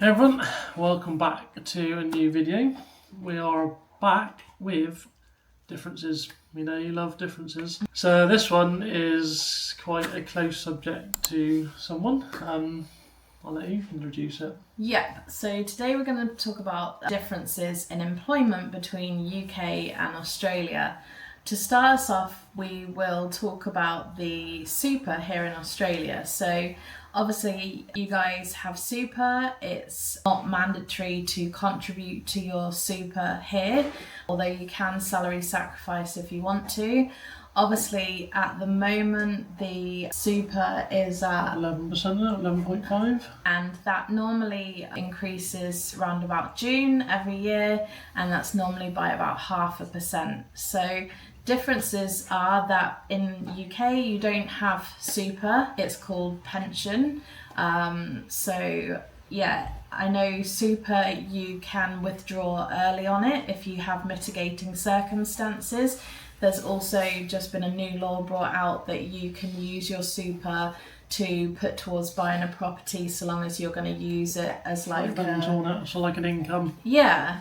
Hey everyone, welcome back to a new video. We are back with differences. We know you love differences. So this one is quite a close subject to someone. I'll let you introduce it. Yep, so today we're going to talk about differences in employment between UK and Australia. To start us off, we will talk about the super here in Australia. So obviously you guys have super. It's not mandatory to contribute to your super here, although you can salary sacrifice if you want to. Obviously, at the moment, the super is at 11%, 11.5. and that normally increases around about June every year, and that's normally by about 0.5%. So differences are that in UK you don't have super, it's called pension. So yeah, I know super you can withdraw early on it if you have mitigating circumstances. There's also just been a new law brought out that you can use your super to put towards buying a property so long as you're going to use it as like like an income. Yeah.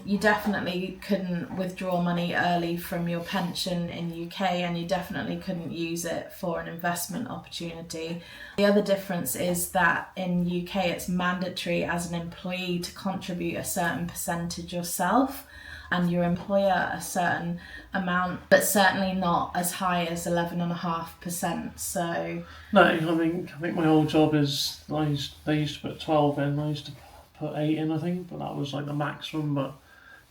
You definitely couldn't withdraw money early from your pension in UK, and you definitely couldn't use it for an investment opportunity. The other difference is that in UK it's mandatory as an employee to contribute a certain percentage yourself and your employer a certain amount, but certainly not as high as 11.5%. So no, I think my old job is they used to put 12 in. I used to put 8 in, I think, but that was like the maximum. But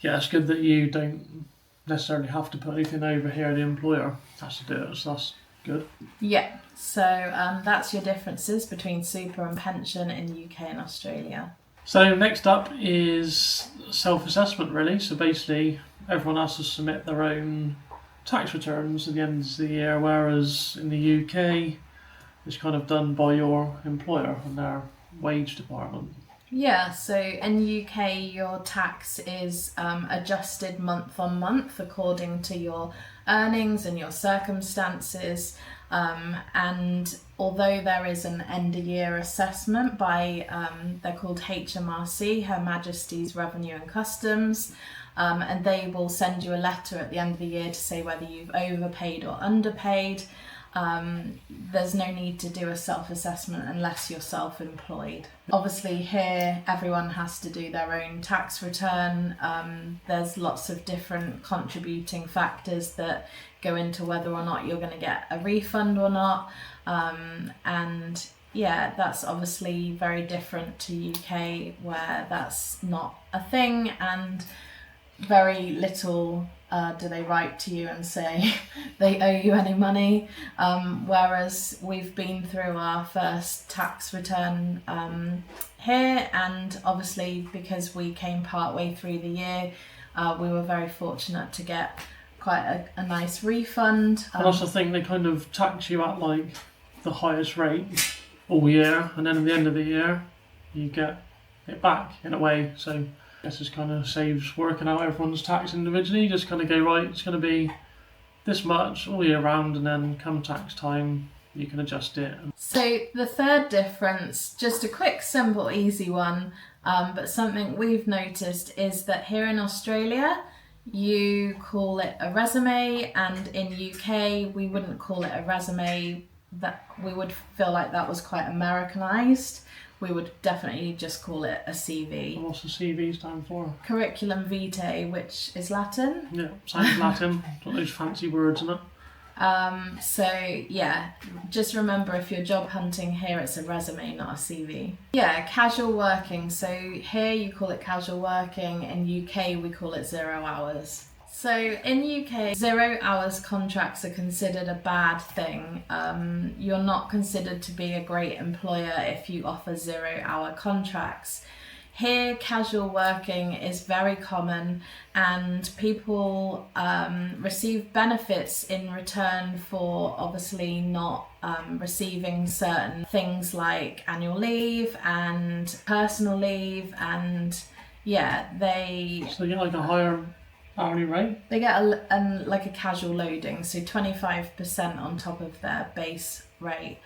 yeah, it's good that you don't necessarily have to put anything over here. The employer has to do it, so that's good. Yeah, so that's your differences between super and pension in UK and Australia. So next up is self-assessment, really. So basically, everyone has to submit their own tax returns at the end of the year, whereas in the UK, it's kind of done by your employer and their wage department. Yeah, so in UK your tax is adjusted month on month according to your earnings and your circumstances. And although there is an end of year assessment by, they're called HMRC, Her Majesty's Revenue and Customs, and they will send you a letter at the end of the year to say whether you've overpaid or underpaid. There's no need to do a self-assessment unless you're self-employed. Obviously here everyone has to do their own tax return. There's lots of different contributing factors that go into whether or not you're going to get a refund or not. And yeah, that's obviously very different to UK where that's not a thing, and very little do they write to you and say they owe you any money, whereas we've been through our first tax return here, and obviously because we came part way through the year, we were very fortunate to get quite a nice refund. And that's the thing, they kind of tax you at like the highest rate all year, and then at the end of the year you get it back in a way. So I guess it kind of saves working out everyone's tax individually. You just kind of go, right, it's going to be this much all year round, and then come tax time you can adjust it. So the third difference, just a quick, simple, easy one, but something we've noticed is that here in Australia you call it a resume, and in UK we wouldn't call it a resume. That we would feel like that was quite Americanized. We would definitely just call it a CV. What's the CV stand for? Curriculum vitae, which is Latin. Yeah, sounds Latin. Got those fancy words in it. So yeah, just remember if you're job hunting here, it's a resume, not a CV. Yeah, casual working. So here you call it casual working. In UK we call it 0 hours. So in UK, 0 hours contracts are considered a bad thing. You're not considered to be a great employer if you offer 0 hour contracts. Here, casual working is very common, and people receive benefits in return for obviously not receiving certain things like annual leave and personal leave, and yeah, So you get like a higher hourly rate? They get like a casual loading, so 25% on top of their base rate.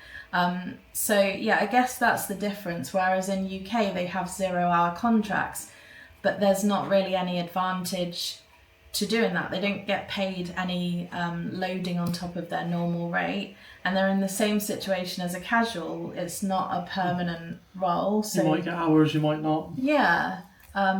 So yeah, I guess that's the difference. Whereas in UK they have 0-hour contracts, but there's not really any advantage to doing that. They don't get paid any loading on top of their normal rate, and they're in the same situation as a casual. It's not a permanent role, so You might get hours, you might not. yeah.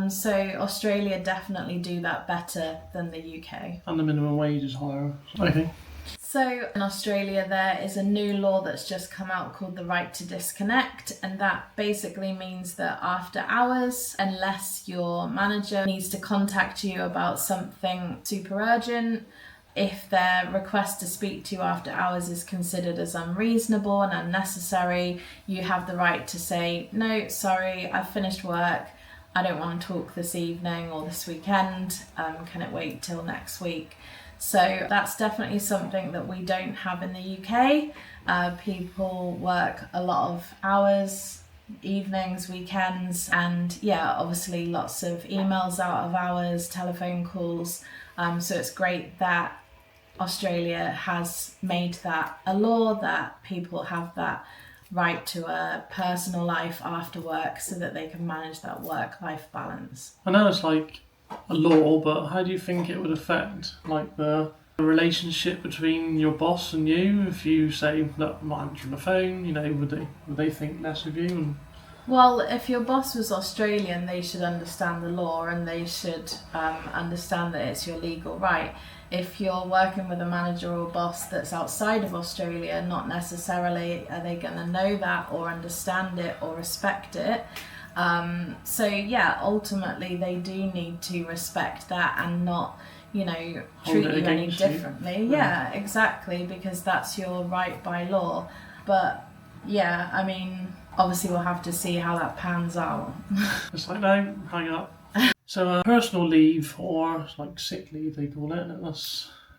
So Australia definitely do that better than the UK. And the minimum wage is higher. Okay. So in Australia there is a new law that's just come out called the right to disconnect, and that basically means that after hours, unless your manager needs to contact you about something super urgent, if their request to speak to you after hours is considered as unreasonable and unnecessary, you have the right to say, no, sorry, I've finished work, I don't want to talk this evening or this weekend, can it wait till next week? So that's definitely something that we don't have in the UK. People work a lot of hours, evenings, weekends, and yeah, obviously lots of emails out of hours, telephone calls. So it's great that Australia has made that a law, that people have that right to a personal life after work so that they can manage that work-life balance. I know it's like a law, but how do you think it would affect like the relationship between your boss and you? If you say, look, I'm not answering the phone, you know, would they think less of you? And well, if your boss was Australian, they should understand the law and they should understand that it's your legal right. If you're working with a manager or boss that's outside of Australia, not necessarily are they going to know that or understand it or respect it. So yeah, ultimately they do need to respect that and not, you know, treat you any differently. Yeah, exactly, because that's your right by law. But yeah, I mean, obviously we'll have to see how that pans out. it's like, no, hang up. So personal leave, or like sick leave they call it,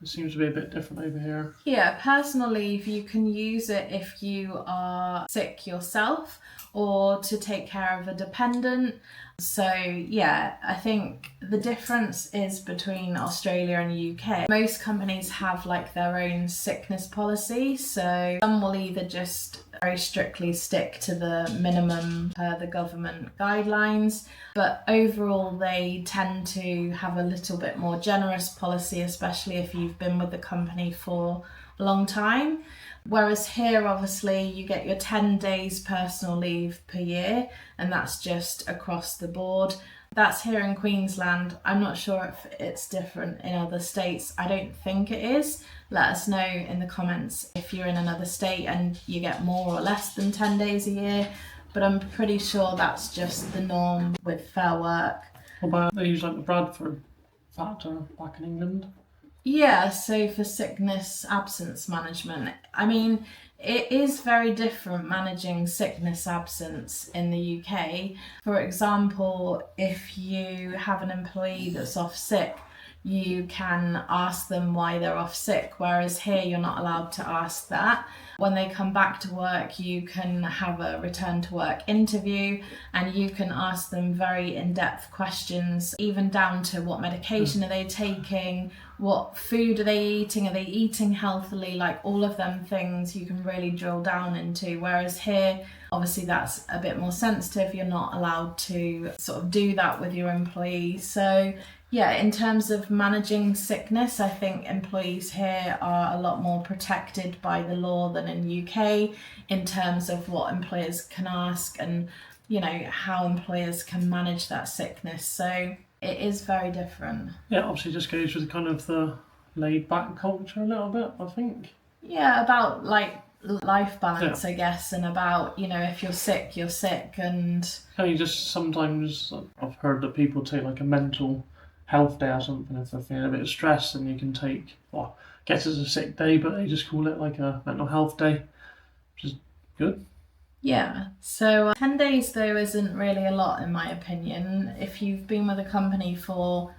it seems to be a bit different over here. Yeah, personal leave, you can use it if you are sick yourself or to take care of a dependent. So yeah, I think the difference is between Australia and the UK. Most companies have like their own sickness policy, so some will either just very strictly stick to the minimum per the government guidelines, but overall they tend to have a little bit more generous policy, especially if you've been with the company for a long time. Whereas here, obviously, you get your 10 days personal leave per year, and that's just across the board. That's here in Queensland. I'm not sure if it's different in other states. I don't think it is. Let us know in the comments if you're in another state and you get more or less than 10 days a year. But I'm pretty sure that's just the norm with Fair Work. What about they use like the Bradford factor back in England? Yeah, so for sickness absence management, I mean, it is very different managing sickness absence in the UK. For example, if you have an employee that's off sick, you can ask them why they're off sick, whereas here you're not allowed to ask that. When they come back to work, you can have a return to work interview and you can ask them very in-depth questions, even down to what medication are they taking, what food are they eating, are they eating healthily, like all of them things you can really drill down into. Whereas here, obviously that's a bit more sensitive, you're not allowed to sort of do that with your employees. So yeah, in terms of managing sickness, I think employees here are a lot more protected by the law than in UK in terms of what employers can ask and, you know, how employers can manage that sickness. So it is very different. Yeah, obviously just goes with kind of the laid back culture a little bit, I think. Yeah, about like life balance, I guess, and about, you know, if you're sick, you're sick. And you just sometimes, I've heard that people take like a mental health day or something if they're feeling a bit stressed, and you can take, well, I guess it's a sick day, but they just call it like a mental health day, which is good. Yeah, so 10 days though isn't really a lot in my opinion. If you've been with a company for,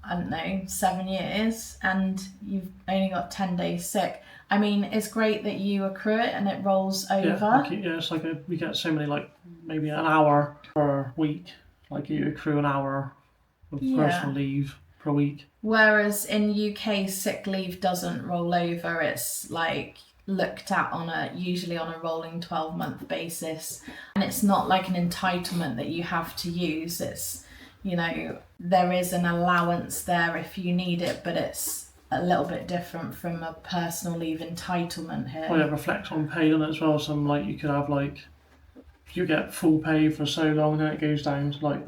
I don't know, 7 years and you've only got 10 days sick, I mean, it's great that you accrue it and it rolls over. Yeah, it's like we get so many, like maybe an hour per week, like you accrue an hour of personal leave. per week. Whereas in UK, sick leave doesn't roll over. It's like looked at usually on a rolling 12-month basis, and it's not like an entitlement that you have to use. It's, you know, there is an allowance there if you need it, but it's a little bit different from a personal leave entitlement here. Well, it reflects on pay on it as well. Some, like, you could have, like, you get full pay for so long, then it goes down to like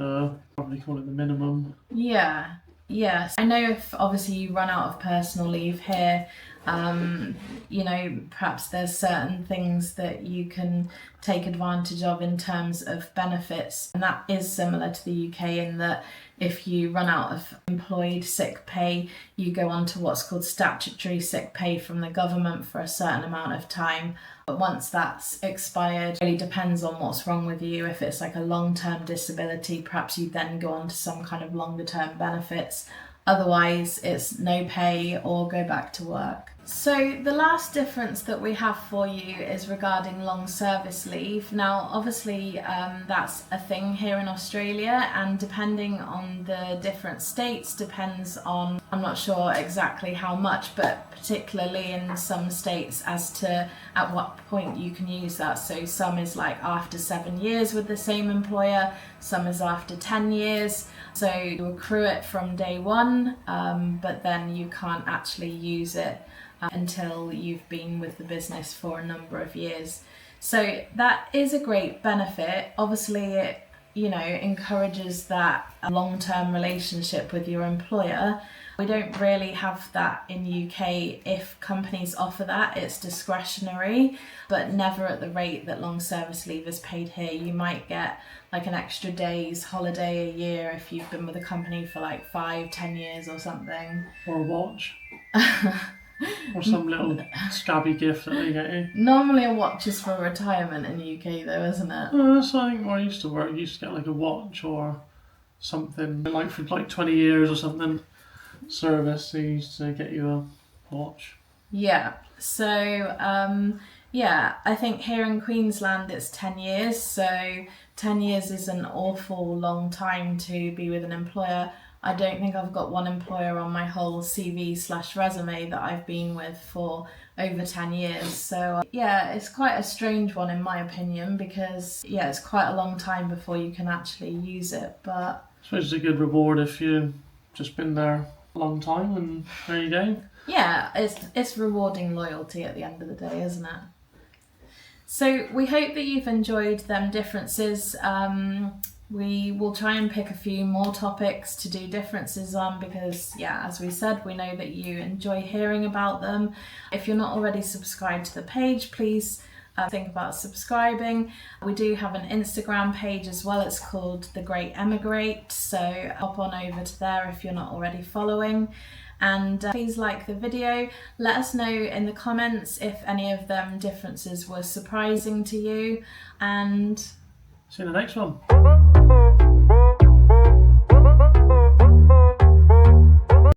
probably call it the minimum. Yeah. Yes, I know if obviously you run out of personal leave here, you know, perhaps there's certain things that you can take advantage of in terms of benefits, and that is similar to the UK in that if you run out of employed sick pay, you go on to what's called statutory sick pay from the government for a certain amount of time. But once that's expired, it really depends on what's wrong with you. If it's like a long-term disability, perhaps you then go on to some kind of longer-term benefits. Otherwise, it's no pay or go back to work. So the last difference that we have for you is regarding long service leave. Now, obviously, that's a thing here in Australia, and depending on the different states, depends on, I'm not sure exactly how much, but particularly in some states as to at what point you can use that. So some is like after 7 years with the same employer, some is after 10 years. So you accrue it from day one, but then you can't actually use it until you've been with the business for a number of years. So that is a great benefit. Obviously, it, you know, encourages that long-term relationship with your employer. We don't really have that in UK. If companies offer that, it's discretionary, but never at the rate that long service leave is paid here. You might get like an extra day's holiday a year if you've been with a company for like 5-10 years or something. Or a watch. Or some little scabby gift that they get you. Normally a watch is for retirement in the UK though, isn't it? That's like where I used to work. You used to get like a watch or something, like for like 20 years or something. Service, they used to get you a watch. Yeah, so yeah, I think here in Queensland it's 10 years, so 10 years is an awful long time to be with an employer. I don't think I've got one employer on my whole CV/resume that I've been with for over 10 years. So yeah, it's quite a strange one in my opinion, because yeah, it's quite a long time before you can actually use it. But I suppose it's a good reward if you've just been there a long time, and there you go. Yeah, it's rewarding loyalty at the end of the day, isn't it? So we hope that you've enjoyed them differences. We will try and pick a few more topics to do differences on, because yeah, as we said, we know that you enjoy hearing about them. If you're not already subscribed to the page, please think about subscribing. We do have an Instagram page as well. It's called The Great Emigrate, so hop on over to there if you're not already following. And please like the video. Let us know in the comments if any of them differences were surprising to you, and see you in the next one.